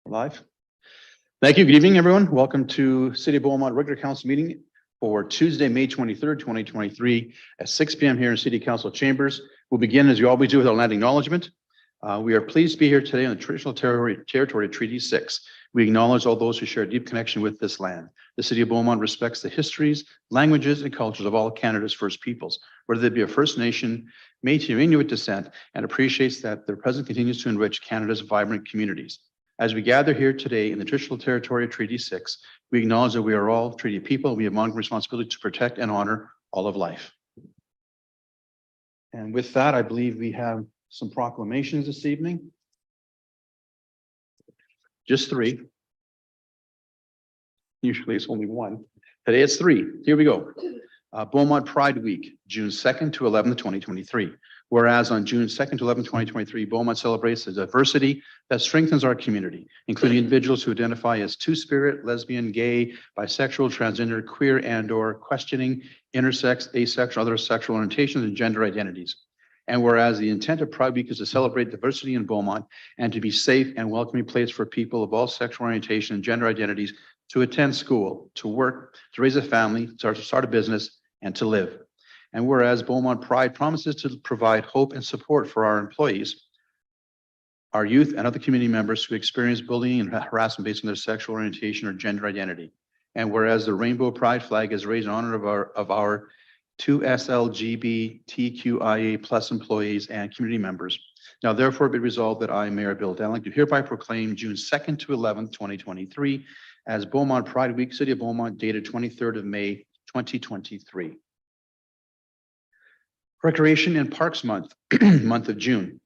Live. Thank you. Good evening, everyone. Welcome to City of Beaumont Regular Council meeting for Tuesday, May 23rd, 2023 at 6 p.m. here in City Council chambers. We'll begin as we always do with our land acknowledgement. We are pleased to be here today on the traditional territory of Treaty 6. We acknowledge all those who share a deep connection with this land. The City of Beaumont respects the histories, languages, and cultures of all Canada's First Peoples, whether they be a First Nation, Métis, or Inuit descent, and appreciates that their presence continues to enrich Canada's vibrant communities. As we gather here today in the traditional territory of Treaty 6, we acknowledge that we are all treaty people. We have ongoing responsibility to protect and honor all of life. And with that, I believe we have some proclamations this evening. Just three. Usually it's only one. Today it's three. Here we go. Beaumont Pride Week, June 2nd to 11th, 2023. Whereas on June 2nd to 11th, 2023, Beaumont celebrates the diversity that strengthens our community, including individuals who identify as two-spirit, lesbian, gay, bisexual, transgender, queer, and/or questioning, intersex, asexual, other sexual orientations, and gender identities. And whereas the intent of Pride Week is to celebrate diversity in Beaumont and to be safe and welcoming place for people of all sexual orientation and gender identities to attend school, to work, to raise a family, to start a business, and to live. And whereas Beaumont Pride promises to provide hope and support for our employees, our youth, and other community members who experience bullying and harassment based on their sexual orientation or gender identity. And whereas the Rainbow Pride flag is raised in honor of our 2SLGBTQIA plus employees and community members. Now, therefore, be resolved that I, Mayor Bill Danlick, do hereby proclaim June 2nd to 11th, 2023 as Beaumont Pride Week, City of Beaumont, dated 23rd of May, 2023. Recreation and Parks Month, month of June.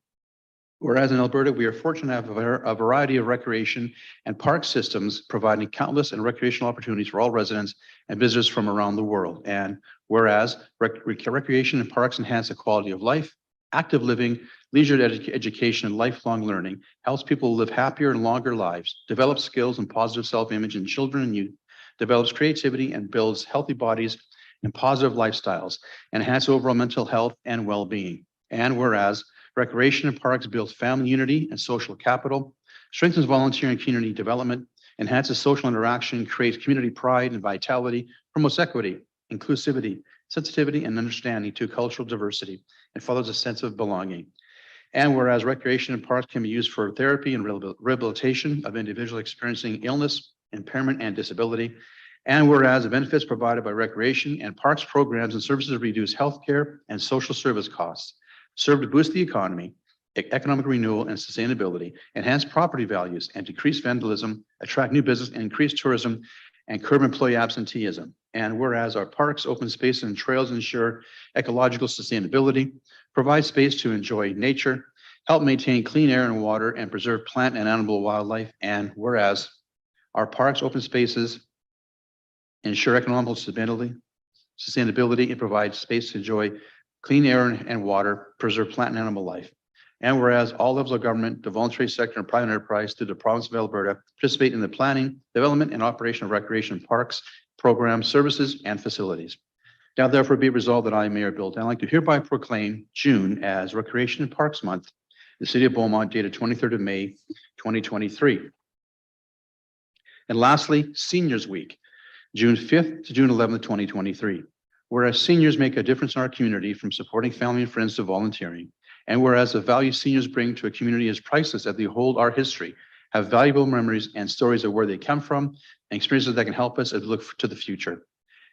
Whereas in Alberta, we are fortunate to have a variety of recreation and park systems providing countless and recreational opportunities for all residents and visitors from around the world. And whereas recreation and parks enhance the quality of life, active living, leisure education, and lifelong learning, helps people live happier and longer lives, develop skills and positive self-image in children and youth, develops creativity and builds healthy bodies and positive lifestyles, enhance overall mental health and well-being. And whereas recreation and parks builds family unity and social capital, strengthens volunteering and community development, enhances social interaction, creates community pride and vitality, promotes equity, inclusivity, sensitivity, and understanding to cultural diversity, and fosters a sense of belonging. And whereas recreation and parks can be used for therapy and rehabilitation of individuals experiencing illness, impairment, and disability. And whereas the benefits provided by recreation and parks programs and services reduce healthcare and social service costs, serve to boost the economy, economic renewal and sustainability, enhance property values and decrease vandalism, attract new business and increase tourism, and curb employee absenteeism. And whereas our parks, open space, and trails ensure ecological sustainability, provide space to enjoy nature, help maintain clean air and water, and preserve plant and animal wildlife. And whereas our parks, open spaces, ensure economical sustainability, and provide space to enjoy clean air and water, preserve plant and animal life. And whereas all levels of government, the voluntary sector, and private enterprise through the province of Alberta participate in the planning, development, and operation of recreation parks, programs, services, and facilities. Now, therefore, be resolved that I, Mayor Bill Danlick, do hereby proclaim June as Recreation and Parks Month, the City of Beaumont, dated 23rd of May, 2023. And lastly, Seniors Week, June 5th to June 11th, 2023. Whereas seniors make a difference in our community, from supporting family and friends to volunteering, and whereas the value seniors bring to a community is priceless, as they hold our history, have valuable memories and stories of where they come from, and experiences that can help us as we look to the future.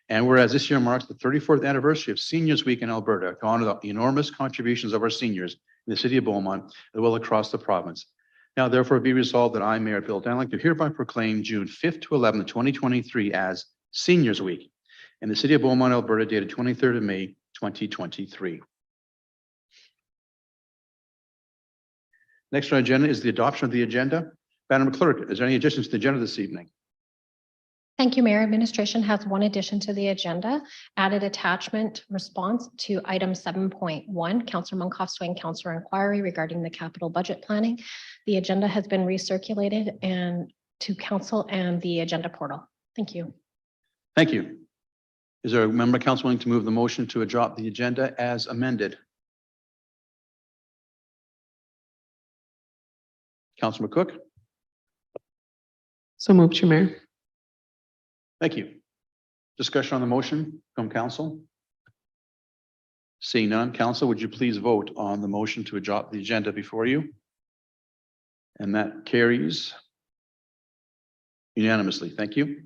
And whereas this year marks the 34th anniversary of Seniors Week in Alberta, to honor the enormous contributions of our seniors in the City of Beaumont, as well across the province. Now, therefore, be resolved that I, Mayor Bill Danlick, do hereby proclaim June 5th to 11th, 2023 as Seniors Week in the City of Beaumont, Alberta, dated 23rd of May, 2023. Next on our agenda is the adoption of the agenda. Madam Clerk, is there any additions to the agenda this evening? Thank you, Mayor. Administration has one addition to the agenda, added attachment response to item 7.1, Councillor Munkoff-Swain, Councillor Inquiry regarding the capital budget planning. The agenda has been recirculated and to council and the agenda portal. Thank you. Thank you. Is there a member of council willing to move the motion to adopt the agenda as amended? Councillor McCook. So moved, Your Mayor. Thank you. Discussion on the motion from council? Seeing none, council, would you please vote on the motion to adopt the agenda before you? And that carries unanimously. Thank you.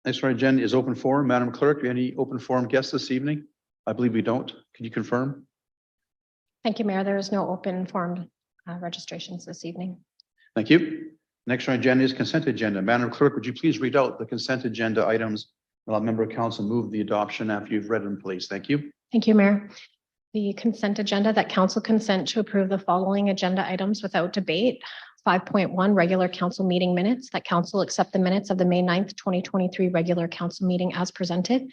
Next on our agenda is open forum. Madam Clerk, any open forum guests this evening? I believe we don't. Can you confirm? Thank you, Mayor. There is no open forum registrations this evening. Thank you. Next on our agenda is consent agenda. Madam Clerk, would you please read out the consent agenda items? I'll member of council move the adoption after you've read them, please. Thank you. Thank you, Mayor. The consent agenda, that council consent to approve the following agenda items without debate. 5.1 regular council meeting minutes, that council accept the minutes of the May 9th, 2023 regular council meeting as presented.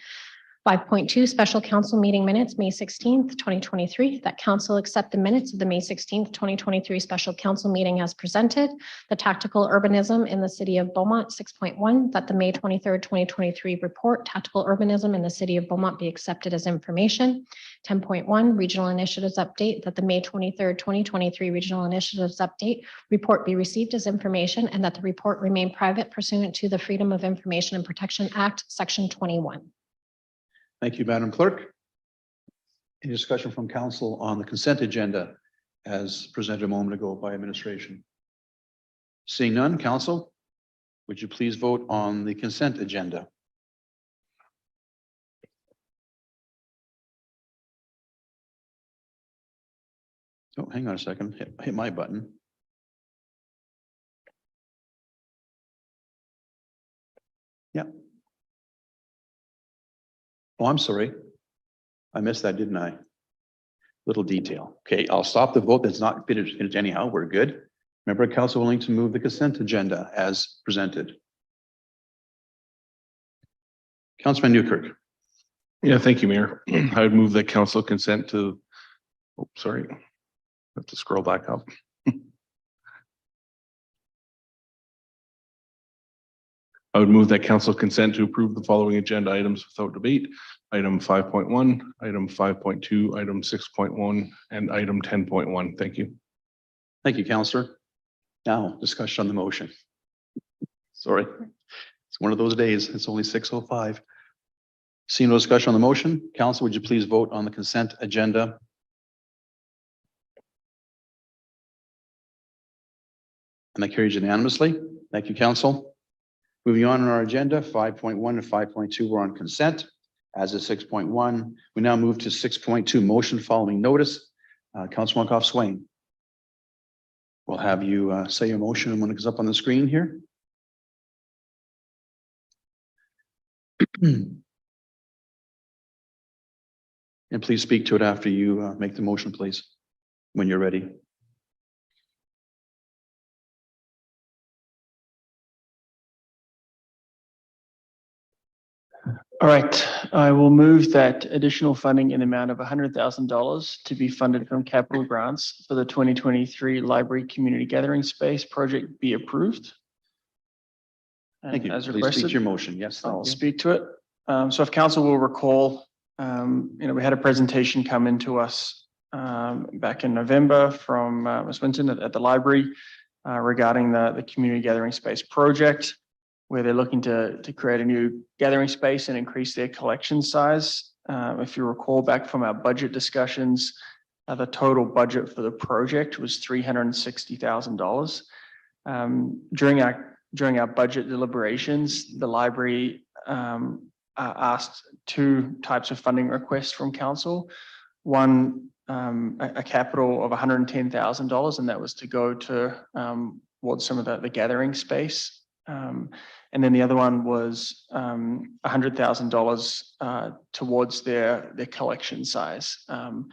5.2 special council meeting minutes, May 16th, 2023, that council accept the minutes of the May 16th, 2023 special council meeting as presented. The tactical urbanism in the city of Beaumont, 6.1, that the May 23rd, 2023 report, tactical urbanism in the city of Beaumont be accepted as information. 10.1 regional initiatives update, that the May 23rd, 2023 regional initiatives update report be received as information and that the report remain private pursuant to the Freedom of Information and Protection Act, Section 21. Thank you, Madam Clerk. Any discussion from council on the consent agenda as presented a moment ago by administration? Seeing none, council, would you please vote on the consent agenda? Oh, hang on a second. Hit my button. Yeah. Oh, I'm sorry. I missed that, didn't I? Little detail. Okay, I'll stop the vote. That's not finished anyhow. We're good. Member of council willing to move the consent agenda as presented. Councilman Newkirk. Yeah, thank you, Mayor. I would move that council consent to, oh, sorry, I have to scroll back up. I would move that council consent to approve the following agenda items without debate. Item 5.1, item 5.2, item 6.1, and item 10.1. Thank you. Thank you, Councillor. Now, discussion on the motion. Sorry, it's one of those days. It's only 6:05. Seeing no discussion on the motion, council, would you please vote on the consent agenda? And that carries unanimously. Thank you, council. Moving on in our agenda, 5.1 and 5.2 were on consent. As is 6.1, we now move to 6.2, motion following notice. Councilor Monkoff-Swain. We'll have you say your motion when it comes up on the screen here. And please speak to it after you make the motion, please, when you're ready. All right, I will move that additional funding in the amount of $100,000 to be funded from capital grants for the 2023 Library Community Gathering Space project be approved. Thank you. As Please speak requested, to your motion. Yes, thank I'll you. speak to it. So if council will recall, we had a presentation come into us back in November from Ms. Winton at the library regarding the community gathering space project, where they're looking to create a new gathering space and increase their collection size. If you recall back from our budget discussions, the total budget for the project was $360,000. During our budget deliberations, the library asked two types of funding requests from council. One, a capital of $110,000, and that was to go towards some of the gathering space. And then the other one was $100,000 towards their collection size. Now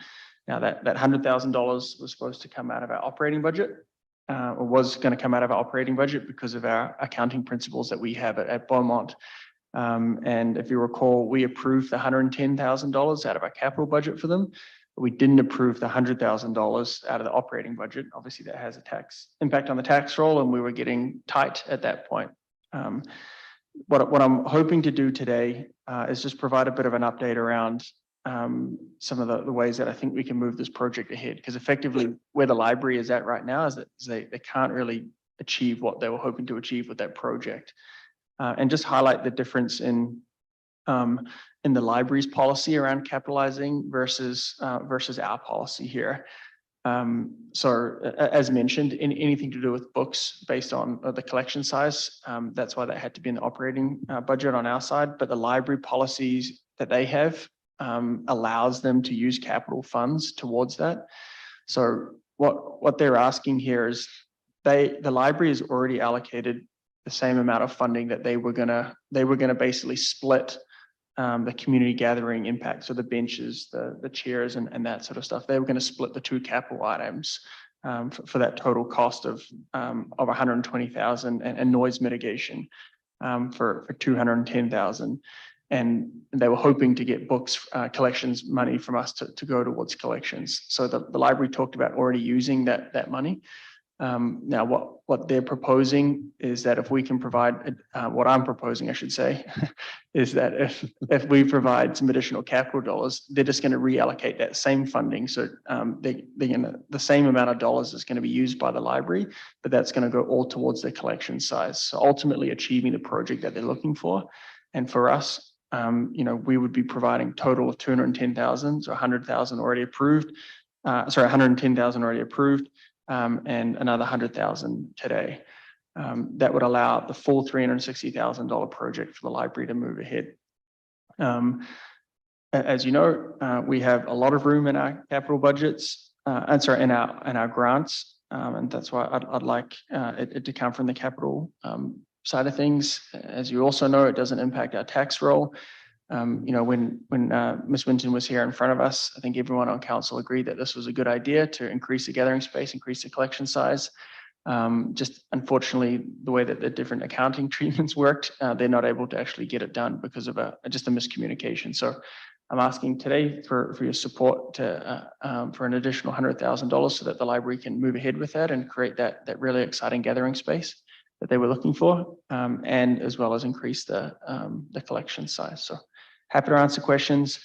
that $100,000 was supposed to come out of our operating budget, or was going to come out of our operating budget because of our accounting principles that we have at Beaumont. And if you recall, we approved the $110,000 out of our capital budget for them. But we didn't approve the $100,000 out of the operating budget. Obviously, that has a tax impact on the tax roll, and we were getting tight at that point. What I'm hoping to do today is just provide a bit of an update around some of the ways that I think we can move this project ahead. Because effectively where the library is at right now is that they can't really achieve what they were hoping to achieve with that project. And just highlight the difference in the library's policy around capitalizing versus our policy here. As mentioned, anything to do with books based on the collection size, that's why that had to be in the operating budget on our side. But the library policies that they have allows them to use capital funds towards that. So what they're asking here is the library is already allocated the same amount of funding that they were gonna basically split the community gathering impact. So the benches, the chairs and that sort of stuff. They were going to split the two capital items for that total cost of 120,000 and noise mitigation for 210,000. And they were hoping to get books collections money from us to go towards collections. So the library talked about already using that money. Now, what they're proposing is that if we can provide, what I'm proposing, I should say, is that if we provide some additional capital dollars, they're just going to reallocate that same funding. So the same amount of dollars is going to be used by the library, but that's going to go all towards their collection size. So ultimately achieving the project that they're looking for. And for us, we would be providing total of 210,000, so 100,000 already approved. 110,000 already approved. And another 100,000 today. That would allow the full $360,000 project for the library to move ahead. As you know, we have a lot of room in our capital budgets, in our grants, and that's why I'd like it to come from the capital side of things. As you also know, it doesn't impact our tax roll. When Ms. Winton was here in front of us, I think everyone on council agreed that this was a good idea to increase the gathering space, increase the collection size. Just unfortunately, the way that the different accounting treatments worked, they're not able to actually get it done because of just a miscommunication. So I'm asking today for your support for an additional $100,000 so that the library can move ahead with that and create that really exciting gathering space that they were looking for, and as well as increase the collection size. So happy to answer questions.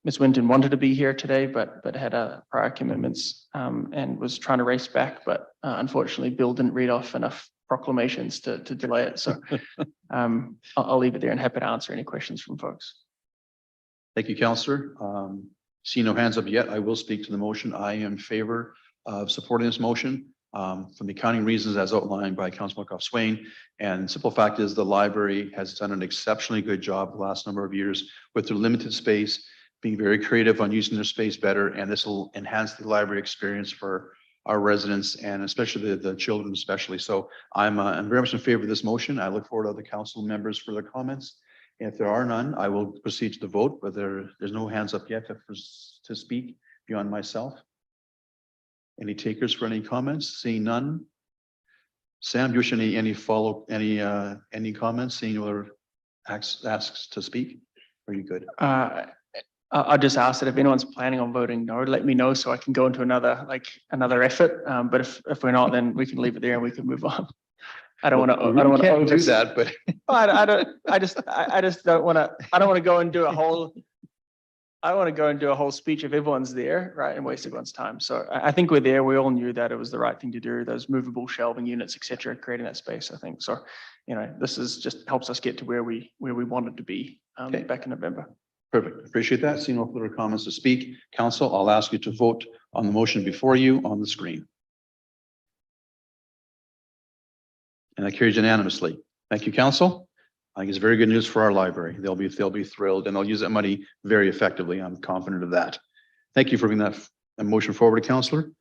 Ms. Winton wanted to be here today, but had prior commitments and was trying to race back. But unfortunately, Bill didn't read off enough proclamations to delay it. So I'll leave it there and happy to answer any questions from folks. Thank you, Councillor. See no hands up yet. I will speak to the motion. I am in favor of supporting this motion. From the accounting reasons as outlined by Councilor Swain. And simple fact is the library has done an exceptionally good job the last number of years with their limited space, being very creative on using their space better. And this will enhance the library experience for our residents and especially the children especially. So I'm very much in favor of this motion. I look forward to other council members for their comments. And if there are none, I will proceed to the vote, but there's no hands up yet to speak beyond myself. Any takers for any comments? Seeing none. Sam, do you wish any comments? Seeing whether asks to speak? Are you good? I'll just ask that if anyone's planning on voting no, let me know so I can go into another effort. But if we're not, then we can leave it there and we can move on. I don't want to do that, but I just don't want to. I don't want to go and do a whole. I want to go and do a whole speech if everyone's there, right, and waste everyone's time. So I think we're there. We all knew that it was the right thing to do. Those movable shelving units, etc., creating that space. I think so. This is just helps us get to where we wanted to be back in November. Perfect. Appreciate that. Seeing no further comments to speak, Council, I'll ask you to vote on the motion before you on the screen. And that carries unanimously. Thank you, Council. I think it's very good news for our library. They'll be thrilled and they'll use that money very effectively. I'm confident of that. Thank you for bringing that motion forward, Councillor.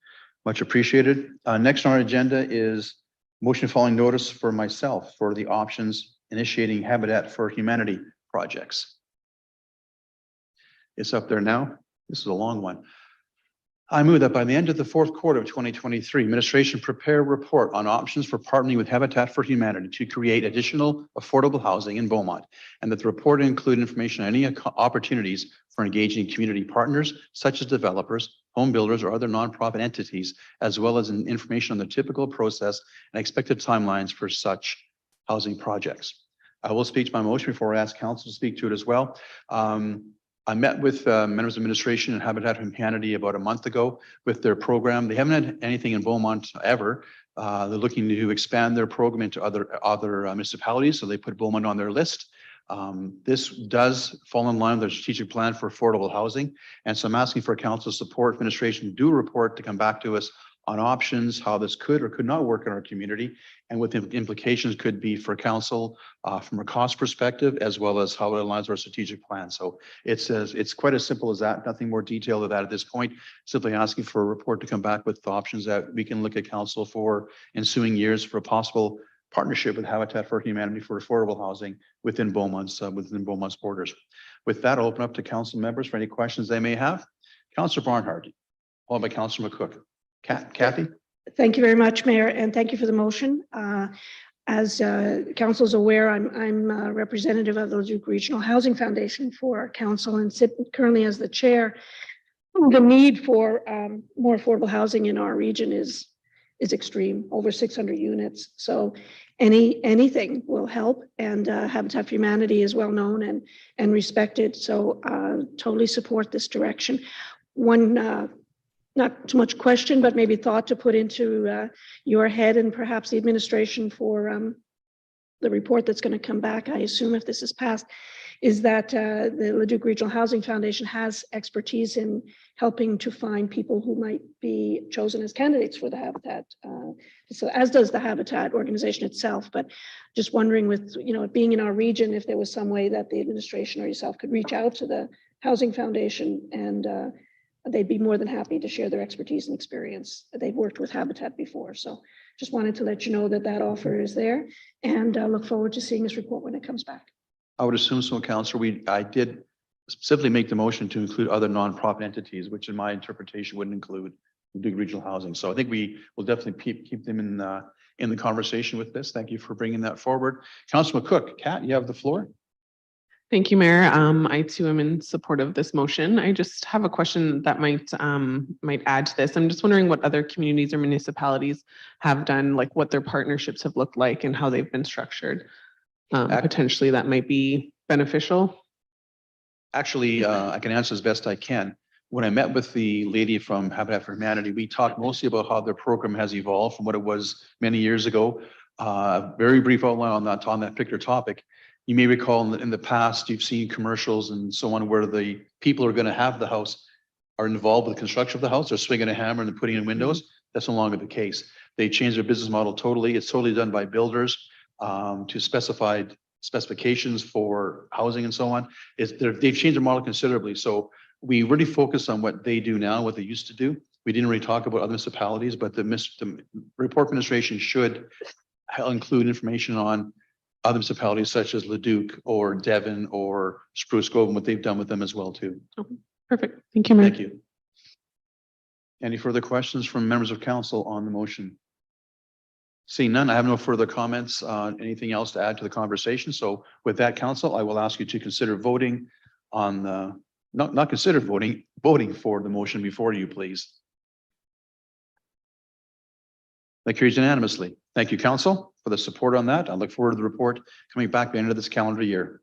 Much appreciated. Next on our agenda is motion following notice for myself for the options initiating Habitat for Humanity projects. It's up there now. This is a long one. I move that by the end of the fourth quarter of 2023, administration prepare a report on options for partnering with Habitat for Humanity to create additional affordable housing in Beaumont, and that the report include information on any opportunities for engaging community partners, such as developers, home builders, or other nonprofit entities, as well as information on the typical process and expected timelines for such housing projects. I will speak to my motion before I ask council to speak to it as well. I met with members of administration and Habitat for Humanity about a month ago with their program. They haven't had anything in Beaumont ever. They're looking to expand their program into other municipalities, so they put Beaumont on their list. This does fall in line with their strategic plan for affordable housing. And so I'm asking for council support, administration to do a report to come back to us on options, how this could or could not work in our community, and what the implications could be for council from a cost perspective, as well as how it aligns with our strategic plan. So it's quite as simple as that, nothing more detailed than that at this point. Simply asking for a report to come back with the options that we can look at council for ensuing years for a possible partnership with Habitat for Humanity for affordable housing within Beaumont's borders. With that, I'll open up to council members for any questions they may have. Councillor Barnhart, followed by Councillor McCook. Kathy? Thank you very much, Mayor, and thank you for the motion. As council is aware, I'm a representative of the Leduc Regional Housing Foundation for our council and sit currently as the chair. The need for more affordable housing in our region is extreme, over 600 units. So anything will help, and Habitat for Humanity is well known and respected. So totally support this direction. One not too much question, but maybe thought to put into your head and perhaps the administration for the report that's going to come back, I assume, if this is passed, is that the Leduc Regional Housing Foundation has expertise in helping to find people who might be chosen as candidates for the Habitat. So as does the Habitat organization itself, but just wondering, with it being in our region, if there was some way that the administration or yourself could reach out to the Housing Foundation, and they'd be more than happy to share their expertise and experience. They've worked with Habitat before. So just wanted to let you know that offer is there, and look forward to seeing this report when it comes back. I would assume so, Councillor. I did specifically make the motion to include other nonprofit entities, which in my interpretation wouldn't include Leduc Regional Housing. So I think we will definitely keep them in the conversation with this. Thank you for bringing that forward. Councillor McCook, Kat, you have the floor. Thank you, Mayor. I too am in support of this motion. I just have a question that might add to this. I'm just wondering what other communities or municipalities have done, like what their partnerships have looked like and how they've been structured. Potentially that might be beneficial. Actually, I can answer as best I can. When I met with the lady from Habitat for Humanity, we talked mostly about how their program has evolved from what it was many years ago. Very brief outline on that particular topic. You may recall in the past, you've seen commercials and so on where the people who are going to have the house are involved with the construction of the house. They're swinging a hammer and putting in windows. That's no longer the case. They changed their business model totally. It's totally done by builders to specified specifications for housing and so on. They've changed their model considerably. So we really focus on what they do now, what they used to do. We didn't really talk about other municipalities, but the report administration should include information on other municipalities such as Leduc or Devon or Spruce Grove and what they've done with them as well too. Okay, perfect. Thank you, Mayor. Thank you. Any further questions from members of council on the motion? Seeing none, I have no further comments on anything else to add to the conversation. So with that, council, I will ask you to consider voting on the, not consider voting for the motion before you, please. That carries unanimously. Thank you, council, for the support on that. I look forward to the report coming back by the end of this calendar year.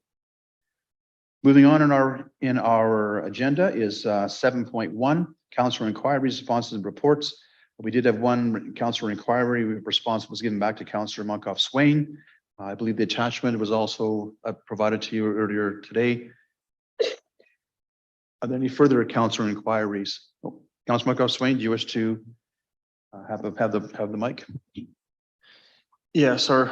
Moving on in our agenda is 7.1, councillor inquiries, responses, and reports. We did have one councillor inquiry. Response was given back to Councillor Monkoff Swain. I believe the attachment was also provided to you earlier today. Are there any further councillor inquiries? Oh, Councillor Monkoff Swain, do you wish to have the mic? Yeah, so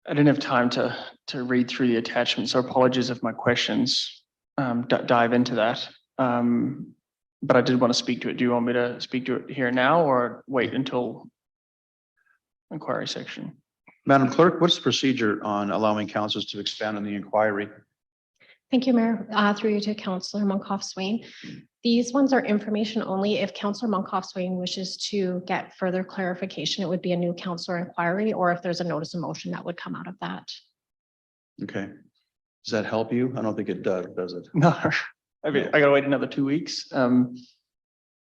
I didn't have time to read through the attachment, so apologies if my questions dive into that. But I did want to speak to it. Do you want me to speak to it here now or wait until inquiry section? Madam Clerk, what's the procedure on allowing councillors to expand on the inquiry? Thank you, Mayor. Through you to Councillor Monkoff Swain. These ones are information only. If Councillor Monkoff Swain wishes to get further clarification, it would be a new councillor inquiry, or if there's a notice of motion that would come out of that. Okay. Does that help you? I don't think it does it? No, I mean, I gotta wait another 2 weeks.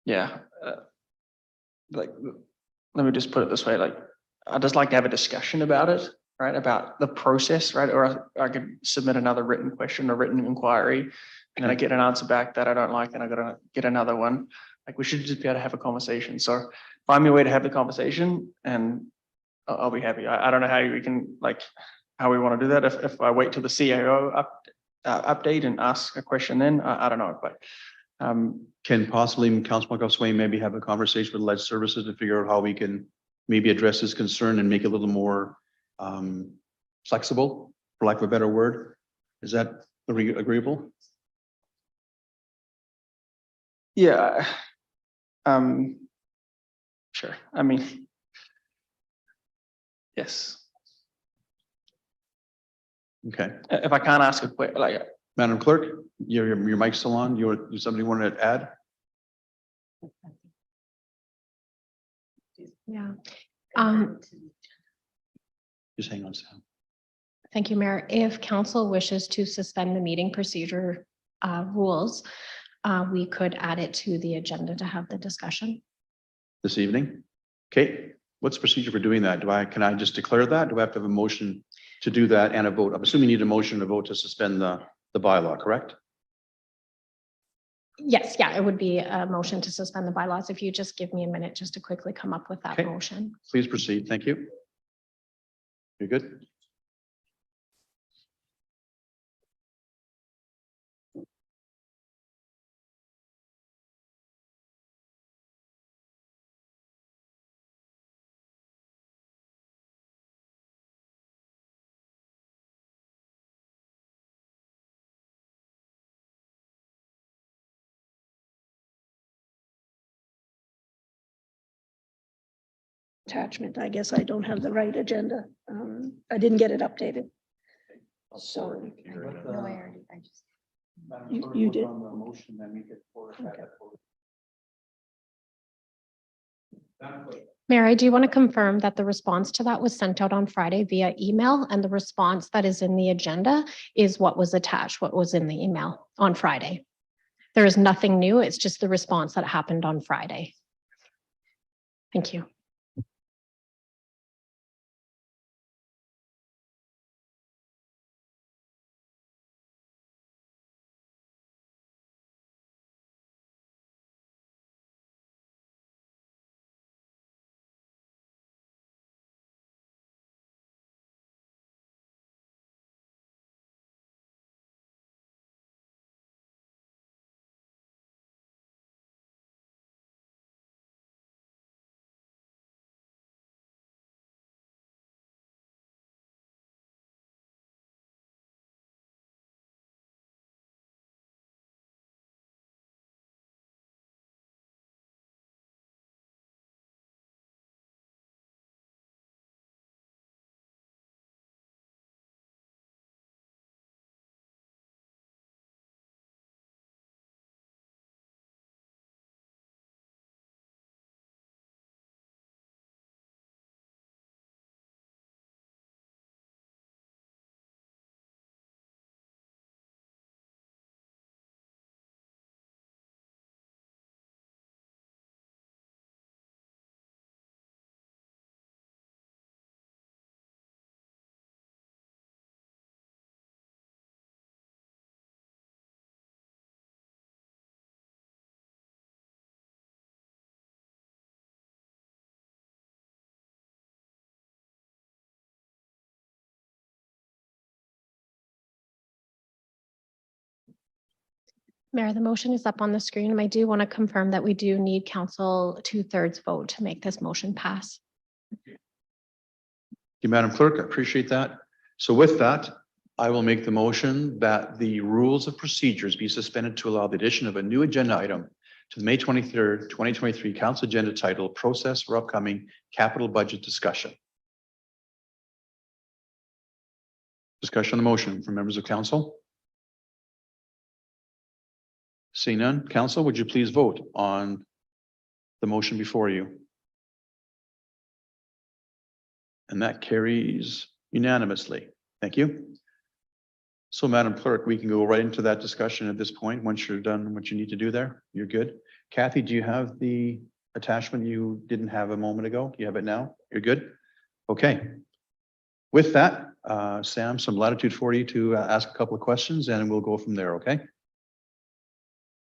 Yeah. Like, let me just put it this way. Like, I'd just like to have a discussion about it, right? About the process, right? Or I could submit another written question or written inquiry and then I get an answer back that I don't like, and I gotta get another one. Like, we should just be able to have a conversation. So find me a way to have the conversation and I'll be happy. I don't know how we can, like, how we want to do that. If I wait till the CAO update and ask a question, then I don't know, but Can possibly Councilman Swain maybe have a conversation with Lead Services to figure out how we can maybe address this concern and make it a little more flexible, for lack of a better word? Is that agreeable? yeah. Sure. I mean, yes. Okay. If I can't ask a quick, like, Madam Clerk, your mic's still on. You somebody want to add? Yeah. Just hang on, Sam. Thank you, Mayor. If council wishes to suspend the meeting procedure rules, we could add it to the agenda to have the discussion. This evening? Okay, what's the procedure for doing that? Can I just declare that? Do I have to have a motion to do that and a vote? I'm assuming you need a motion to vote to suspend the bylaw, correct? Yes, yeah, it would be a motion to suspend the bylaws. If you just give me a minute just to quickly come up with that Okay. motion. Please proceed. Thank you. You're good? Attachment. I guess I don't have the right agenda. I didn't get it updated. So you did. Mayor, I do want to confirm that the response to that was sent out on Friday via email, and the response that is in the agenda is what was attached, what was in the email on Friday. There is nothing new. It's just the response that happened on Friday. Thank you. Mayor, the motion is up on the screen, and I do want to confirm that we do need council 2/3 vote to make this motion pass. Thank you, Madam Clerk. I appreciate that. So with that, I will make the motion that the rules of procedures be suspended to allow the addition of a new agenda item to the May 23rd, 2023 council agenda titled Process for Upcoming Capital Budget Discussion. Discussion on the motion from members of council. Seeing none, council, would you please vote on the motion before you? And that carries unanimously. Thank you. So Madam Clerk, we can go right into that discussion at this point. Once you're done what you need to do there, you're good. Kathy, do you have the attachment you didn't have a moment ago? You have it now? You're good? Okay. With that, Sam, some latitude for you to ask a couple of questions and we'll go from there, okay?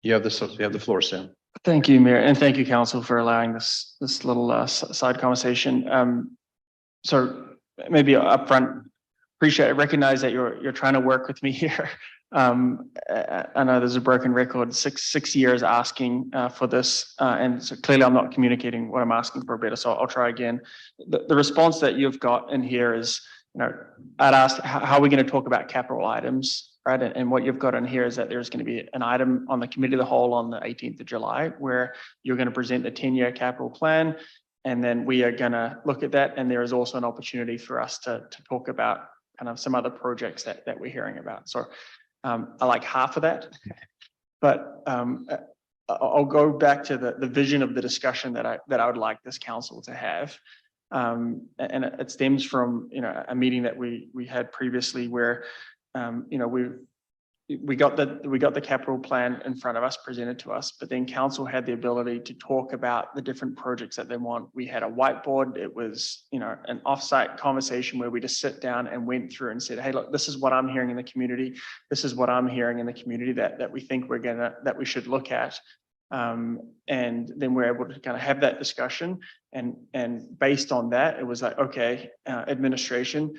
You have the floor, Sam. Thank you, Mayor, and thank you, Council, for allowing this little side conversation. So maybe upfront, recognize that you're trying to work with me here. I know there's a broken record, six years asking for this, and so clearly I'm not communicating what I'm asking for better. So I'll try again. The response that you've got in here is, I'd asked how are we going to talk about capital items, right? And what you've got in here is that there's going to be an item on the committee of the whole on the 18th of July, where you're going to present the 10-year capital plan. And then we are going to look at that. And there is also an opportunity for us to talk about kind of some other projects that we're hearing about. So I like half of that, but I'll go back to the vision of the discussion that I would like this council to have. And it stems from, a meeting that we had previously where, we got the capital plan in front of us, presented to us, but then council had the ability to talk about the different projects that they want. We had a whiteboard. It was, an offsite conversation where we just sit down and went through and said, hey, look, this is what I'm hearing in the community. This is what I'm hearing in the community that we think that we should look at. And then we're able to kind of have that discussion. And based on that, it was like, okay, administration,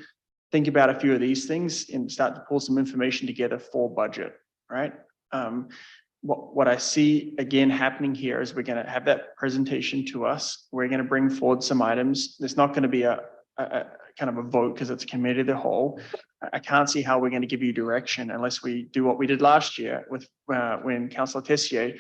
think about a few of these things and start to pull some information together for budget, right? What I see again happening here is we're going to have that presentation to us. We're going to bring forward some items. There's not going to be a kind of a vote because it's a committee of the whole. I can't see how we're going to give you direction unless we do what we did last year with when Councillor Tessier,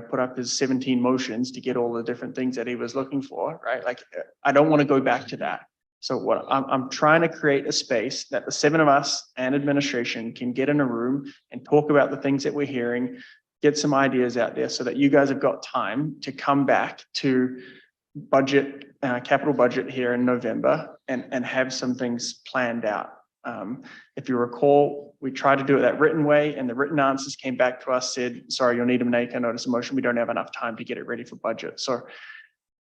put up his 17 motions to get all the different things that he was looking for, right? Like, I don't want to go back to that. So what I'm trying to create a space that the 7 of us and administration can get in a room and talk about the things that we're hearing, get some ideas out there so that you guys have got time to come back to budget, capital budget here in November and have some things planned out. If you recall, we tried to do it that written way and the written answers came back to us, said, sorry, you'll need to make a notice of motion. We don't have enough time to get it ready for budget. So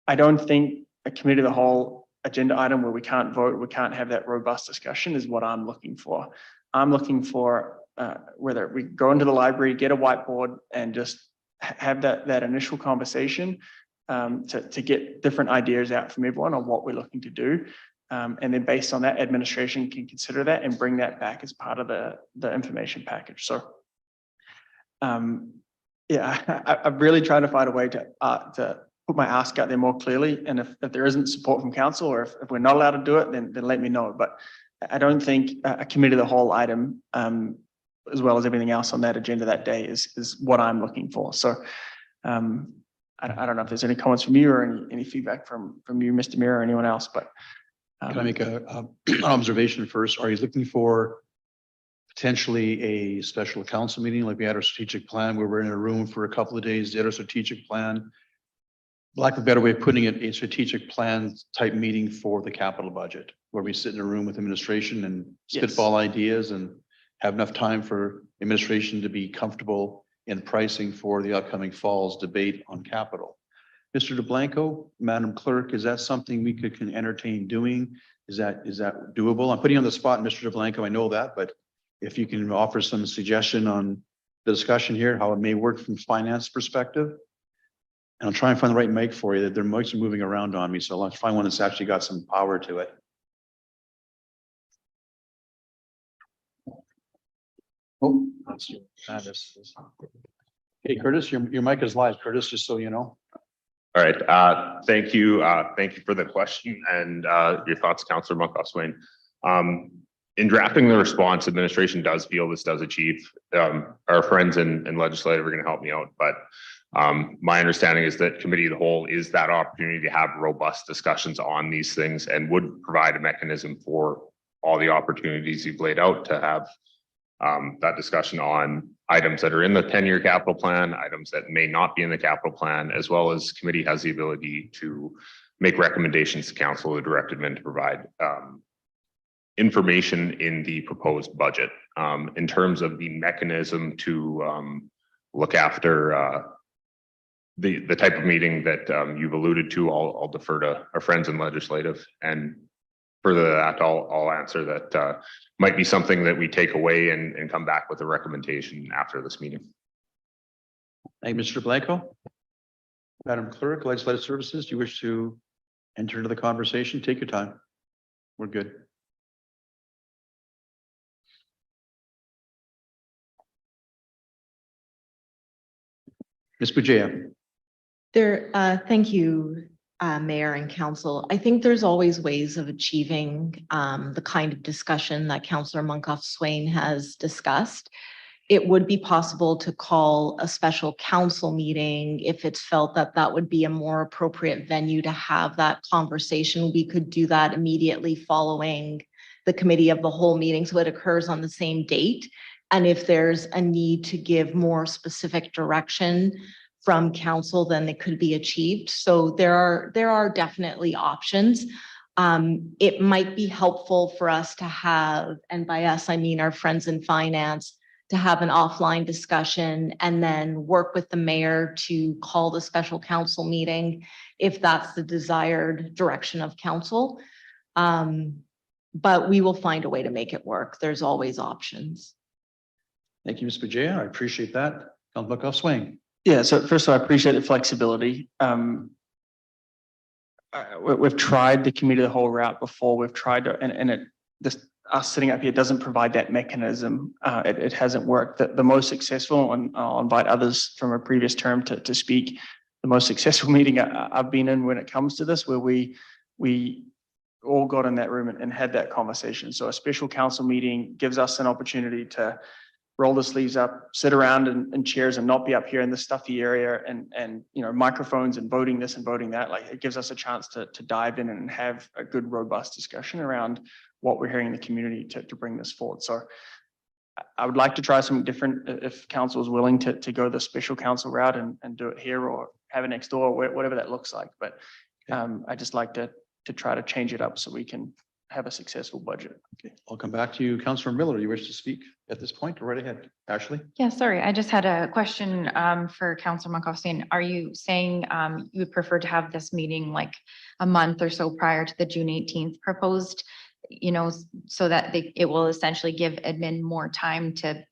I don't think a committee of the whole agenda item where we can't vote, we can't have that robust discussion is what I'm looking for. I'm looking for whether we go into the library, get a whiteboard and just have that initial conversation to get different ideas out from everyone on what we're looking to do. And then based on that, administration can consider that and bring that back as part of the information package. So yeah, I'm really trying to find a way to put my ask out there more clearly. And if there isn't support from council or if we're not allowed to do it, then let me know. But I don't think a committee of the whole item, as well as everything else on that agenda that day is what I'm looking for. So I don't know if there's any comments from you or any feedback from you, Mr. Mayor, or anyone else, but. Can I make an observation first? Are you looking for potentially a special council meeting like we had our strategic plan where we're in a room for a couple of days, did our strategic plan? Lack of a better way of putting it, a strategic plan type meeting for the capital budget, where we sit in a room with administration and spitball ideas and have enough time for administration to be comfortable in pricing for the upcoming fall's debate on capital. Mr. DeBlanco, Madam Clerk, is that something we can entertain doing? Is that doable? I'm putting you on the spot, Mr. DeBlanco, I know that, but if you can offer some suggestion on the discussion here, how it may work from finance perspective. And I'll try and find the right mic for you. That their mics are moving around on me, so I'll find one that's actually got some power to it. Oh, hey, Curtis, your mic is live, Curtis, just so you know. All right, thank you. Thank you for the question and your thoughts, Councillor Moncalves-Swain. In drafting the response, administration does feel this does achieve. Our friends in legislative are going to help me out, but my understanding is that committee of the whole is that opportunity to have robust discussions on these things and would provide a mechanism for all the opportunities you've laid out to have that discussion on items that are in the 10-year capital plan, items that may not be in the capital plan, as well as committee has the ability to make recommendations to council or direct admin to provide information in the proposed budget. In terms of the mechanism to look after the type of meeting that you've alluded to, I'll defer to our friends in legislative, and further that I'll answer that might be something that we take away and come back with a recommendation after this meeting. Thank you, Mr. Blanco. Madam Clerk, Legislative Services, do you wish to enter into the conversation? Take your time. We're good. Ms. Bujaya. Thank you, Mayor and Council. I think there's always ways of achieving the kind of discussion that Councillor Munkoff Swain has discussed. It would be possible to call a special council meeting if it's felt that that would be a more appropriate venue to have that conversation. We could do that immediately following the committee of the whole meeting, so it occurs on the same date. And if there's a need to give more specific direction from council, then it could be achieved. So there are definitely options. It might be helpful for us to have, and by us, I mean our friends in finance, to have an offline discussion and then work with the mayor to call the special council meeting if that's the desired direction of council. But we will find a way to make it work. There's always options. Thank you, Ms. Bujaya. I appreciate that. Councilor Munkoff Swain. Yeah, so first of all, I appreciate the flexibility. We've tried the committee the whole route before. We've tried to, and it just us sitting up here doesn't provide that mechanism. It hasn't worked. The most successful, and I'll invite others from a previous term to speak. The most successful meeting I've been in when it comes to this, where we all got in that room and had that conversation. So a special council meeting gives us an opportunity to roll the sleeves up, sit around in chairs and not be up here in the stuffy area and microphones and voting this and voting that. Like, it gives us a chance to dive in and have a good, robust discussion around what we're hearing in the community to bring this forward. So I would like to try something different if council is willing to go the special council route and do it here or have it next door, whatever that looks like. But I just like to try to change it up so we can have a successful budget. Okay, I'll come back to you. Councilor Miller, you wish to speak at this point? Right ahead. Ashley? Yeah, sorry, I just had a question for Councilor Munkoff Swain. Are you saying you would prefer to have this meeting like a month or so prior to the June 18th proposed, so that it will essentially give admin more time to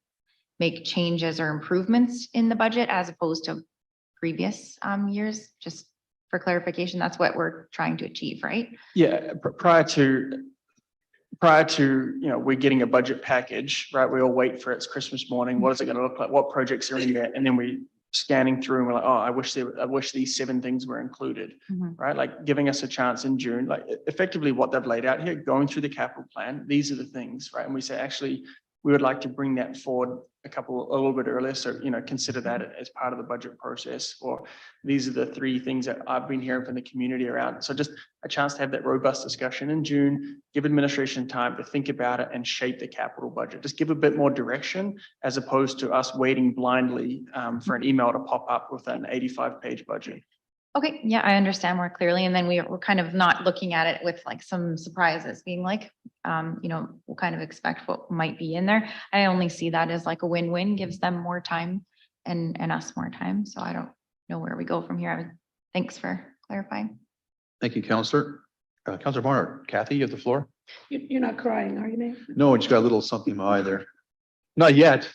make changes or improvements in the budget as opposed to previous years? Just for clarification, that's what we're trying to achieve, right? Yeah, prior to we're getting a budget package, right? We all wait for it's Christmas morning. What is it going to look like? What projects are in there? And then we scanning through and we're like, oh, I wish these 7 things were included, right? Like giving us a chance in June, like effectively what they've laid out here, going through the capital plan. These are the things, right? And we say, actually, we would like to bring that forward a little bit earlier. So, consider that as part of the budget process, or these are the 3 things that I've been hearing from the community around. So just a chance to have that robust discussion in June, give administration time to think about it and shape the capital budget. Just give a bit more direction as opposed to us waiting blindly for an email to pop up with an 85-page budget. Okay, yeah, I understand more clearly. And then we're kind of not looking at it with like some surprises being like, we'll kind of expect what might be in there. I only see that as like a win-win, gives them more time and us more time. So I don't know where we go from here. Thanks for clarifying. Thank you, Councilor. Councilor Barnard. Kathy, you have the floor. You're not crying, are you, Mayor? No, I just got a little something in my eye there. Not yet.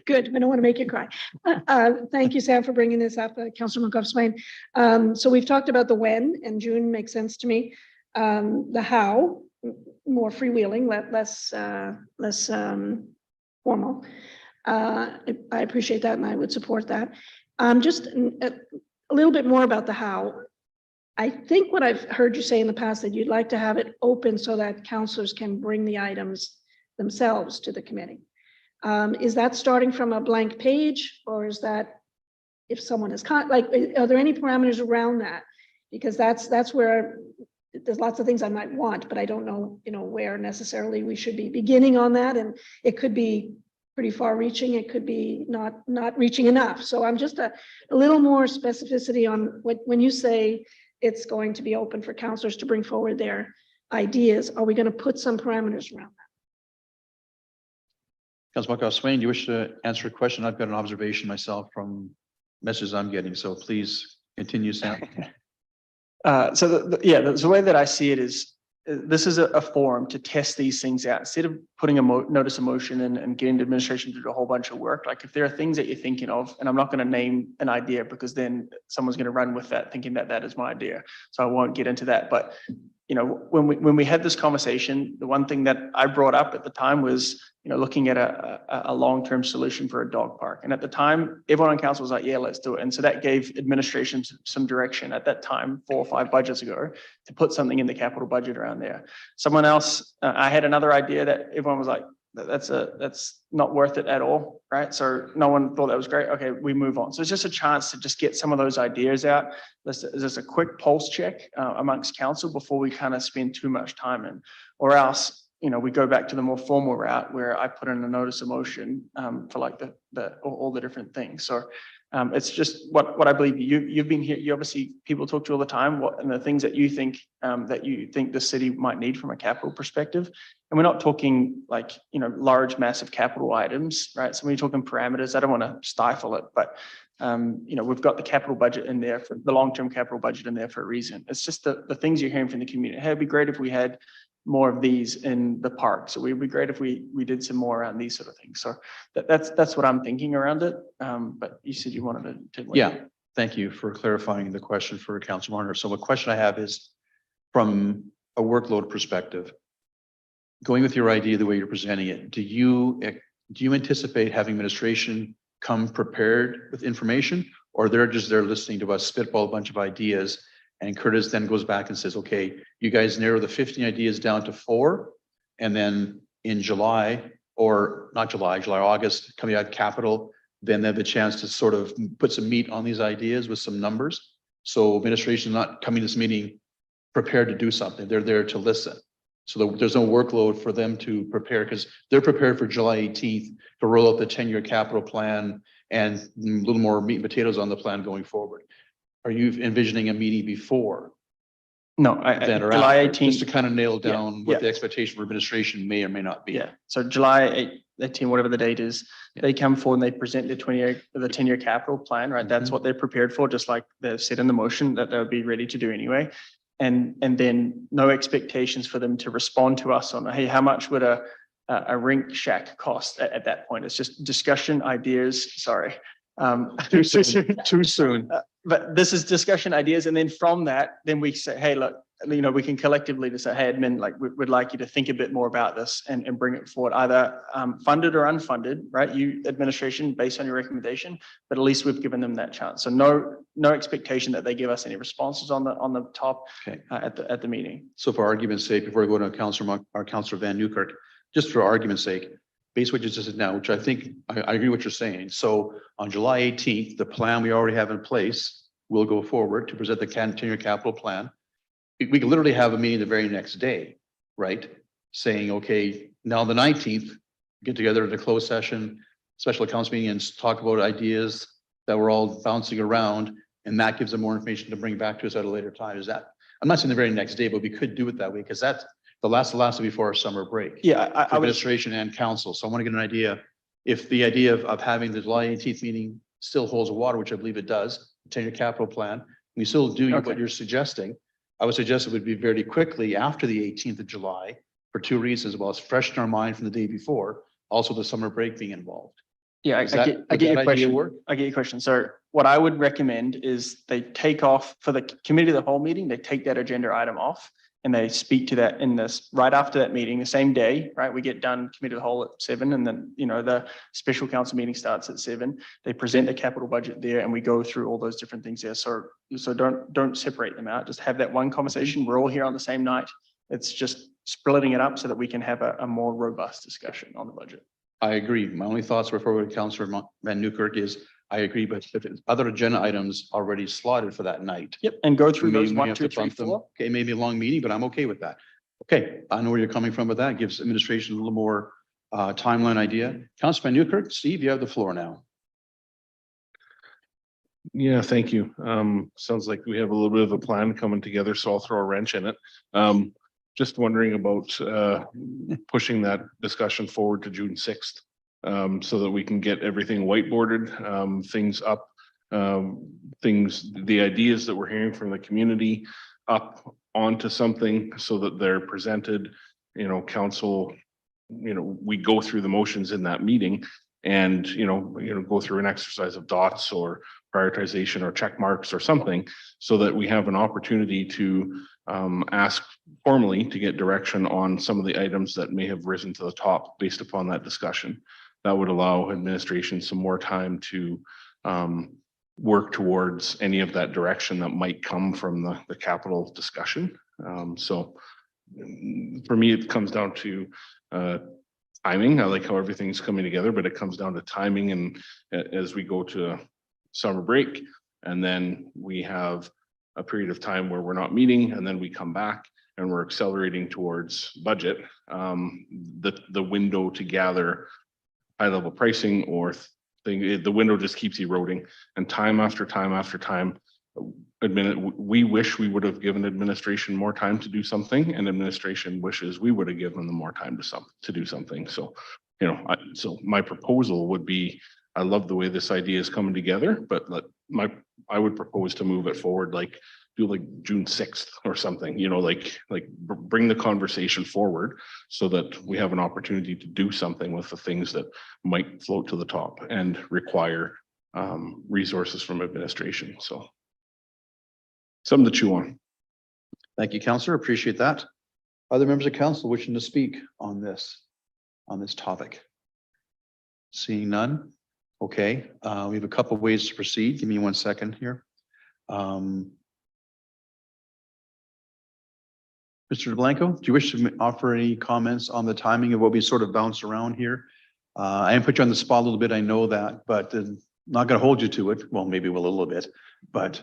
Good. I don't want to make you cry. Thank you, Sam, for bringing this up, Councilor Munkoff Swain. So we've talked about the when, and June makes sense to me. The how, more freewheeling, less formal. I appreciate that, and I would support that. Just a little bit more about the how. I think what I've heard you say in the past, that you'd like to have it open so that councillors can bring the items themselves to the committee. Is that starting from a blank page, or is that if someone is are there any parameters around that? Because that's where there's lots of things I might want, but I don't know, where necessarily we should be beginning on that. And it could be pretty far reaching. It could be not reaching enough. So I'm just a little more specificity on when you say it's going to be open for councillors to bring forward their ideas. Are we going to put some parameters around that? Councilor Munkoff Swain, do you wish to answer a question? I've got an observation myself from messages I'm getting, so please continue, Sam. So the way that I see it is this is a forum to test these things out. Instead of putting a notice of motion and getting the administration to do a whole bunch of work, like if there are things that you're thinking of, and I'm not going to name an idea because then someone's going to run with that thinking that that is my idea. So I won't get into that. But, you know, when we had this conversation, the one thing that I brought up at the time was, you know, looking at a long-term solution for a dog park. And at the time, everyone on council was like, yeah, let's do it. And so that gave administration some direction at that time, 4 or 5 budgets ago, to put something in the capital budget around there. Someone else, I had another idea that everyone was like, that's not worth it at all, right? So no one thought that was great. Okay, we move on. So it's just a chance to just get some of those ideas out. Let's just a quick pulse check amongst council before we kind of spend too much time in, or else, you know, we go back to the more formal route where I put in a notice of motion for like all the different things. So it's just what I believe you've been here. You obviously, people talk to you all the time, and the things that you think the city might need from a capital perspective. And we're not talking like, you know, large, massive capital items, right? So when you're talking parameters, I don't want to stifle it, but you know, we've got the capital budget in there for the long-term capital budget in there for a reason. It's just the things you're hearing from the community. Hey, it'd be great if we had more of these in the park. So it'd be great if we did some more around these sort of things. So that's what I'm thinking around it. But you said you wanted to. Yeah, thank you for clarifying the question for Councilor Marner. So the question I have is, from a workload perspective, going with your idea, the way you're presenting it, do you anticipate having administration come prepared with information, or they're just there listening to us spitball a bunch of ideas, and Curtis then goes back and says, okay, you guys narrow the 15 ideas down to 4, and then in July, or not July, August, coming out capital, then they have the chance to sort of put some meat on these ideas with some numbers. So administration is not coming to this meeting prepared to do something. They're there to listen. So there's no workload for them to prepare, because they're prepared for July 18th to roll out the 10-year capital plan and a little more meat and potatoes on the plan going forward. Are you envisioning a meeting before? No, July 18th. Just to kind of nail down what yeah. the expectation for administration may or may not be. Yeah. So July 18, whatever the date is, they come forward and they present the 10-year capital plan, right? That's what they're prepared for, just like they've said in the motion that they'll be ready to do anyway. And then no expectations for them to respond to us on, hey, how much would a rink shack cost at that point? It's just discussion, ideas. Sorry. Too soon. But this is discussion, ideas, and then from that, then we say, hey, look, you know, we can collectively just say, hey, admin, like we'd like you to think a bit more about this and bring it forward, either funded or unfunded, right? You administration based on your recommendation, but at least we've given them that chance. So no expectation that they give us any responses on the top at the meeting. So for argument's sake, before we go to Councillor Van Newkirk, just for argument's sake, based on what you just said now, which I think I agree what you're saying. So on July 18th, the plan we already have in place will go forward to present the 10-year capital plan. We can literally have a meeting the very next day, right? Saying, okay, now the 19th, get together at a closed session, special council meeting, and talk about ideas that we're all bouncing around. And that gives them more information to bring back to us at a later time. Is that, I'm not saying the very next day, but we could do it that way, because that's the last before our summer break. Yeah, I would. Administration and council. So I want to get an idea if the idea of having the July 18th meeting still holds water, which I believe it does, 10-year capital plan. We still do what you're suggesting. I would suggest it would be very quickly after the 18th of July for 2 reasons. Well, it's fresh in our mind from the day before, also the summer break being involved. Yeah, I get your question. I get your question. So what I would recommend is they take off for the committee of the whole meeting, they take that agenda item off and they speak to that in this right after that meeting, the same day, right? We get done committee of the whole at 7, and then, you know, the special council meeting starts at 7. They present the capital budget there and we go through all those different things there. So don't separate them out. Just have that one conversation. We're all here on the same night. It's just splitting it up so that we can have a more robust discussion on the budget. I agree. My only thoughts before Councillor Van Newkirk is I agree, but if it's other agenda items already slotted for that night. Yep, and go through those we may 1, have 2, to 3, bump them. 4. Okay, maybe a long meeting, but I'm okay with that. Okay, I know where you're coming from with that. Gives administration a little more timeline idea. Councillor Van Newkirk, Steve, you have the floor now. Yeah, thank you. Sounds like we have a little bit of a plan coming together, so I'll throw a wrench in it. Just wondering about pushing that discussion forward to June 6th. So that we can get everything whiteboarded, things up, the ideas that we're hearing from the community up onto something so that they're presented, council, we go through the motions in that meeting and, go through an exercise of dots or prioritization or check marks or something so that we have an opportunity to ask formally to get direction on some of the items that may have risen to the top based upon that discussion. That would allow administration some more time to work towards any of that direction that might come from the capital discussion. So for me, it comes down to timing. I like how everything's coming together, but it comes down to timing. And as we go to summer break, and then we have a period of time where we're not meeting, and then we come back and we're accelerating towards budget, the window to gather high level pricing or the window just keeps eroding, and time after time after time, we wish we would have given administration more time to do something, and administration wishes we would have given them more time to do something. So, so my proposal would be, I love the way this idea is coming together, but I would propose to move it forward, do like June 6th or something, bring the conversation forward so that we have an opportunity to do something with the things that might float to the top and require resources from administration. So something to chew on. Thank you, Councillor. Appreciate that. Other members of council wishing to speak on this topic? Seeing none. Okay, we have a couple of ways to proceed. Give me 1 second here. Mr. Blanco, do you wish to offer any comments on the timing of what we sort of bounced around here? I am put you on the spot a little bit, I know that, but not going to hold you to it. Well, maybe we'll a little bit, but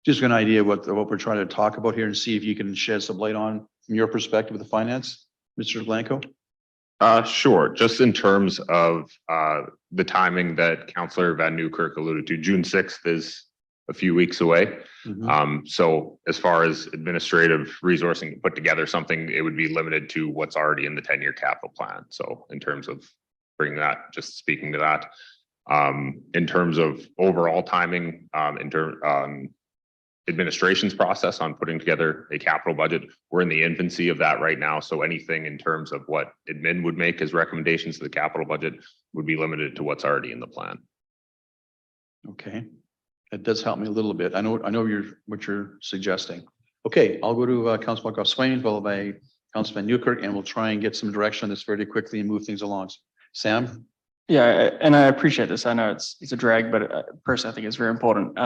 just an idea of what we're trying to talk about here and see if you can shed some light on from your perspective of the finance, Mr. Blanco. Sure. Just in terms of the timing that Councillor Van Newkirk alluded to, June 6th is a few weeks away. So as far as administrative resourcing to put together something, it would be limited to what's already in the 10-year capital plan. So in terms of bringing that, just speaking to that, in terms of overall timing, administration's process on putting together a capital budget, we're in the infancy of that right now. So anything in terms of what admin would make as recommendations to the capital budget would be limited to what's already in the plan. Okay, that does help me a little bit. I know what you're suggesting. Okay, I'll go to Councilman Swain, followed by Councilman Newkirk, and we'll try and get some direction on this very quickly and move things along. Sam? Yeah, and I appreciate this. I know it's a drag, but personally, I think it's very important.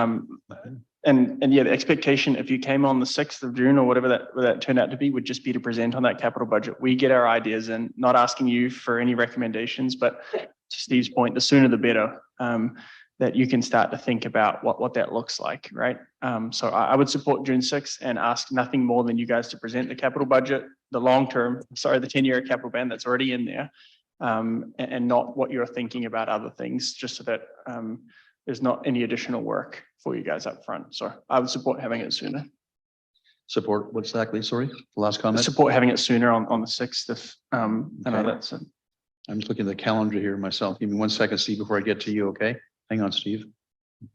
And yeah, the expectation, if you came on the 6th of June or whatever that turned out to be, would just be to present on that capital budget. We get our ideas in, not asking you for any recommendations, but to Steve's point, the sooner the better, that you can start to think about what that looks like, right? So I would support June 6th and ask nothing more than you guys to present the capital budget, the 10-year capital plan that's already in there, and not what you're thinking about other things, just so that there's not any additional work for you guys up front. So I would support having it sooner. Support what exactly? Sorry, the last comment. Support having it sooner on the 6th. If I know that's it. I'm just looking at the calendar here myself. Give me 1 second, Steve, before I get to you. Okay, hang on, Steve,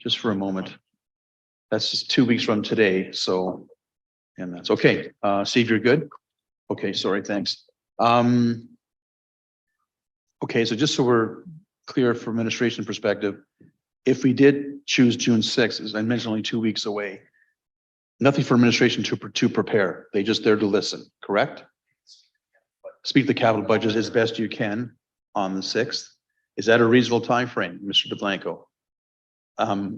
just for a moment. That's just 2 weeks from today. So, and that's okay. Steve, you're good. Okay, sorry, thanks. Okay, so just so we're clear from administration perspective, if we did choose June 6th, as I mentioned, only 2 weeks away, nothing for administration to prepare. They just there to listen, correct? Speak the capital budget as best you can on the 6th. Is that a reasonable time frame, Mr. DeBlanco?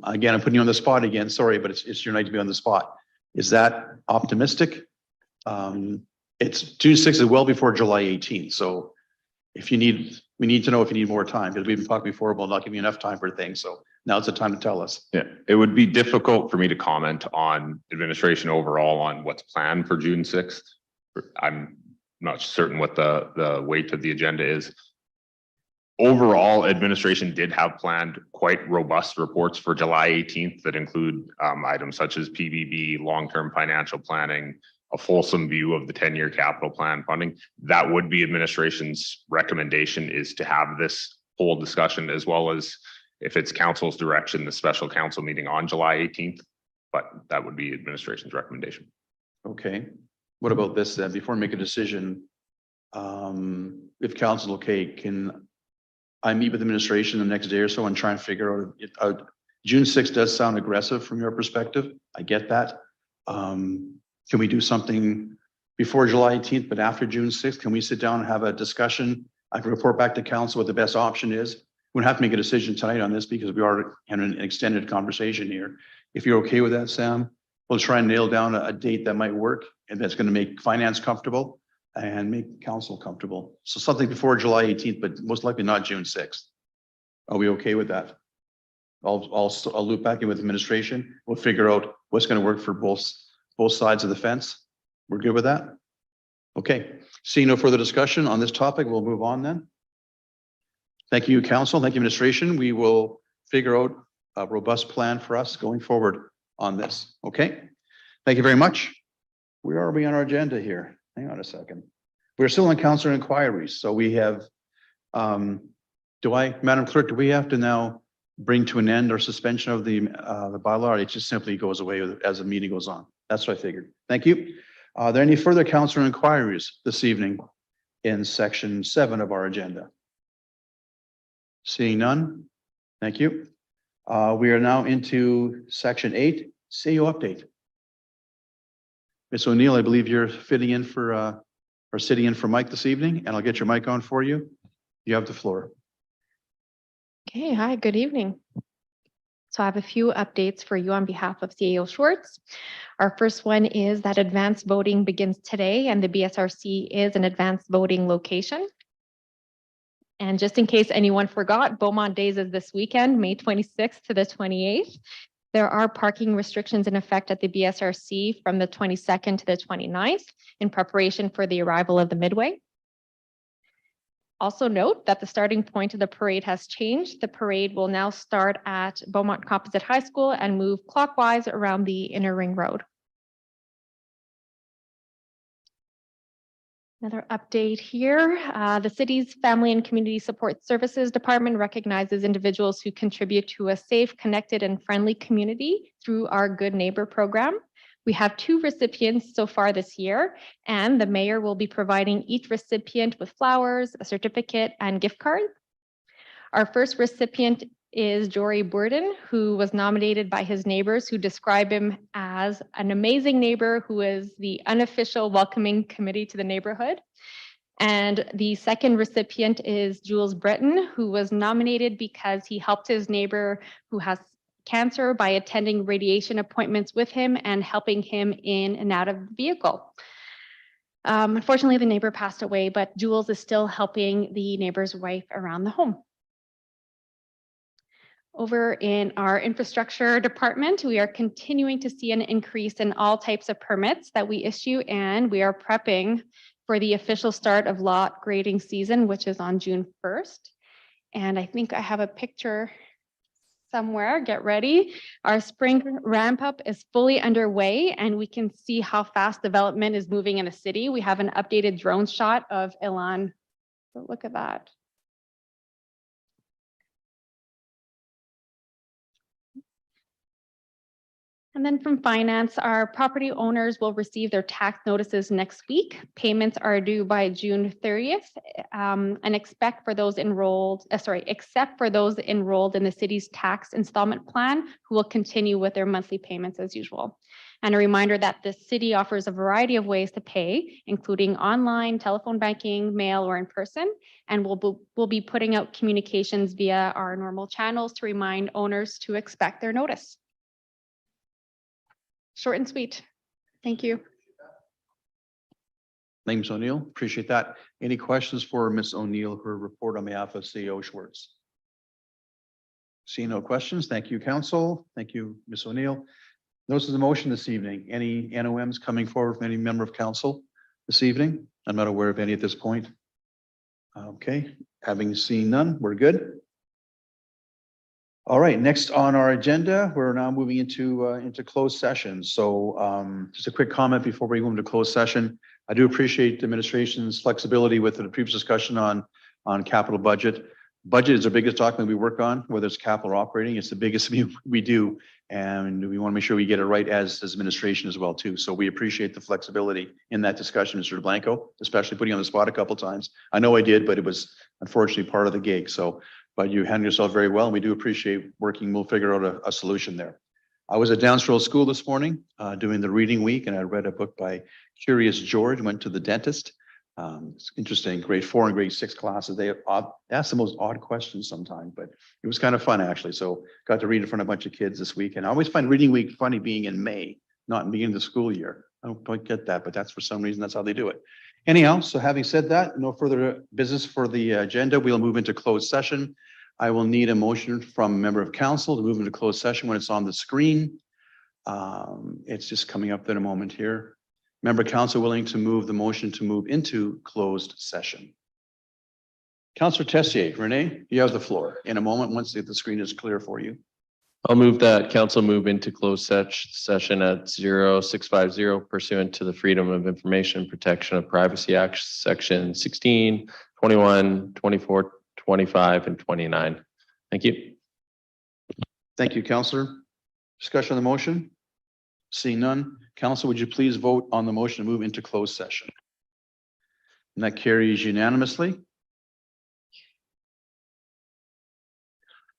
Again, I'm putting you on the spot again. Sorry, but it's your night to be on the spot. Is that optimistic? It's June 6th is well before July 18th. So if you need, we need to know if you need more time, because we've been talking before about not giving you enough time for things. So now it's the time to tell us. Yeah, it would be difficult for me to comment on administration overall on what's planned for June 6th. I'm not certain what the weight of the agenda is. Overall, administration did have planned quite robust reports for July 18th that include items such as PBB, long-term financial planning, a fulsome view of the 10-year capital plan funding. That would be administration's recommendation, is to have this whole discussion, as well as, if it's council's direction, the special council meeting on July 18th, but that would be administration's recommendation. Okay. What about this then? Before we make a decision, if council okay, can I meet with administration the next day or so and try and figure out, June 6th does sound aggressive from your perspective. I get that. Can we do something before July 18th, but after June 6th? Can we sit down and have a discussion? I can report back to council what the best option is. We don't have to make a decision tonight on this because we are in an extended conversation here. If you're okay with that, Sam, we'll try and nail down a date that might work and that's going to make finance comfortable and make council comfortable. So something before July 18th, but most likely not June 6th. Are we okay with that? I'll loop back in with administration. We'll figure out what's going to work for both sides of the fence. We're good with that? Okay. Seeing no further discussion on this topic, we'll move on then. Thank you, council. Thank you, administration. We will figure out a robust plan for us going forward on this. Okay. Thank you very much. Where are we on our agenda here? Hang on a second. We're still on council inquiries. So we have, Madam Clerk, do we have to now bring to an end or suspension of the bylaw? It just simply goes away as the meeting goes on. That's what I figured. Thank you. Are there any further council inquiries this evening in section 7 of our agenda? Seeing none. Thank you. We are now into section 8, CEO update. Ms. O'Neill, I believe you're fitting in for or sitting in for Mike this evening, and I'll get your mic on for you. You have the floor. Okay, hi, good evening. So I have a few updates for you on behalf of CAO Schwartz. Our first one is that advanced voting begins today and the BSRC is an advanced voting location. And just in case anyone forgot, Beaumont Days is this weekend, May 26th to the 28th. There are parking restrictions in effect at the BSRC from the 22nd to the 29th in preparation for the arrival of the Midway. Also note that the starting point of the parade has changed. The parade will now start at Beaumont Composite High School and move clockwise around the Inner Ring Road. Another update here, the city's Family and Community Support Services Department recognizes individuals who contribute to a safe, connected, and friendly community through our Good Neighbor program. We have 2 recipients so far this year, and the mayor will be providing each recipient with flowers, a certificate, and gift card. Our first recipient is Jory Burden, who was nominated by his neighbors who describe him as an amazing neighbor who is the unofficial welcoming committee to the neighborhood. And the second recipient is Jules Breton, who was nominated because he helped his neighbor who has cancer by attending radiation appointments with him and helping him in and out of the vehicle. Unfortunately, the neighbor passed away, but Jules is still helping the neighbor's wife around the home. Over in our infrastructure department, we are continuing to see an increase in all types of permits that we issue, and we are prepping for the official start of lot grading season, which is on June 1st. And I think I have a picture somewhere. Get ready. Our spring ramp up is fully underway, and we can see how fast development is moving in the city. We have an updated drone shot of Elan. So look at that. And then from finance, our property owners will receive their tax notices next week. Payments are due by June 30th, and except for those enrolled in the city's tax installment plan, who will continue with their monthly payments as usual. And a reminder that the city offers a variety of ways to pay, including online, telephone banking, mail, or in person. And we'll be putting out communications via our normal channels to remind owners to expect their notice. Short and sweet. Thank you. Thanks, O'Neill. Appreciate that. Any questions for Ms. O'Neill, her report on behalf of CEO Schwartz? Seeing no questions. Thank you, council. Thank you, Ms. O'Neill. Notice of the motion this evening. Any NOMs coming forward from any member of council this evening? I'm not aware of any at this point. Okay, having seen none, we're good. All right, next on our agenda, we're now moving into closed session. So just a quick comment before we move into closed session. I do appreciate the administration's flexibility with the previous discussion on capital budget. Budget is the biggest document we work on, whether it's capital or operating. It's the biggest we do. And we want to make sure we get it right as administration as well too. So we appreciate the flexibility in that discussion, Mr. Blanco, especially putting you on the spot a couple times. I know I did, but it was unfortunately part of the gig. So, but you handled yourself very well, and we do appreciate working. We'll figure out a solution there. I was at Downstroll School this morning doing the reading week, and I read a book by Curious George, Went to the Dentist. It's interesting, grade 4 and grade 6 classes, they ask the most odd questions sometimes, but it was kind of fun actually. So got to read in front of a bunch of kids this week. And I always find reading week funny being in May, not in the beginning of the school year. I don't quite get that, but that's for some reason, that's how they do it. Anyhow, so having said that, no further business for the agenda. We'll move into closed session. I will need a motion from a member of council to move into closed session when it's on the screen. It's just coming up in a moment here. Member council willing to move the motion to move into closed session. Councillor Tessier, Renee, you have the floor in a moment once the screen is clear for you. I'll move that council move into closed session at 0650 pursuant to the Freedom of Information Protection of Privacy Act, section 16, 21, 24, 25, and 29. Thank you. Thank you, councillor. Discussion on the motion? Seeing none. Council, would you please vote on the motion to move into closed session? And that carries unanimously.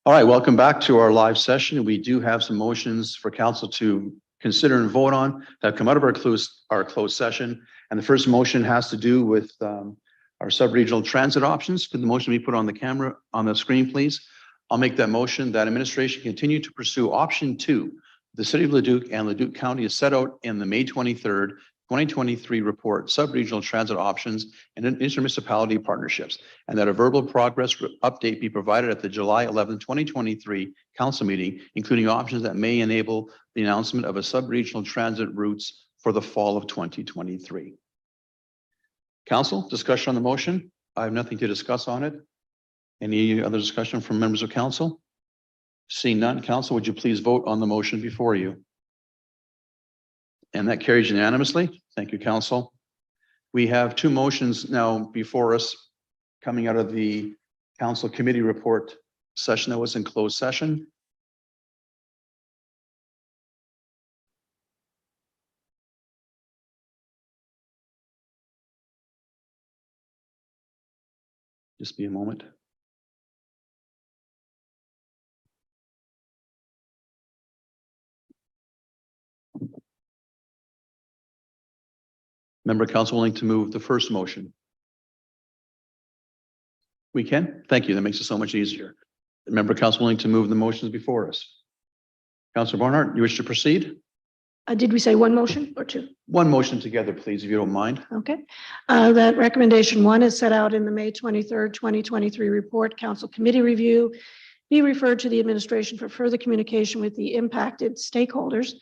All right, welcome back to our live session. We do have some motions for council to consider and vote on that have come out of our closed session. And the first motion has to do with our sub-regional transit options. Could the motion be put on the camera, on the screen, please? I'll make that motion that administration continue to pursue option 2. The City of Leduc and Leduc County is set out in the May 23rd, 2023 report, sub-regional transit options and intermunicipality partnerships, and that a verbal progress update be provided at the July 11, 2023 council meeting, including options that may enable the announcement of a sub-regional transit routes for the fall of 2023. Council, discussion on the motion? I have nothing to discuss on it. Any other discussion from members of council? Seeing none, council, would you please vote on the motion before you? And that carries unanimously. Thank you, council. We have 2 motions now before us coming out of the council committee report session that was in closed session. Just be a moment. Member council willing to move the first motion? We can? Thank you. That makes it so much easier. Member council willing to move the motions before us? Councilor Barnhart, you wish to proceed? Did we say one motion or 2? One motion together, please, if you don't mind. Okay. That recommendation 1 is set out in the May 23rd, 2023 report, council committee review, be referred to the administration for further communication with the impacted stakeholders.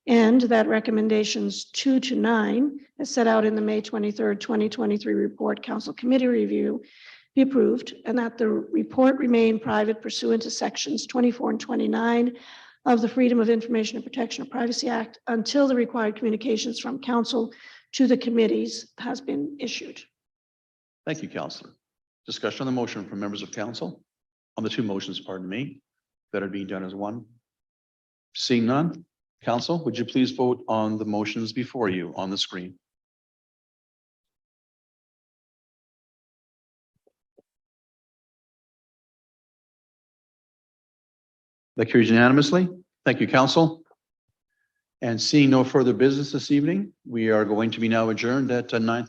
And that recommendations 2 to 9 as set out in the May 23rd, 2023 report, council committee review be approved, and that the report remain private pursuant to sections 24 and 29 of the Freedom of Information and Protection of Privacy Act until the required communications from council to the committees has been issued. Thank you, councilor. Discussion on the motion from members of council on the 2 motions, pardon me, that are being done as one. Seeing none. Council, would you please vote on the motions before you on the screen? That carries unanimously. Thank you, council. And seeing no further business this evening, we are going to be now adjourned at 9:30.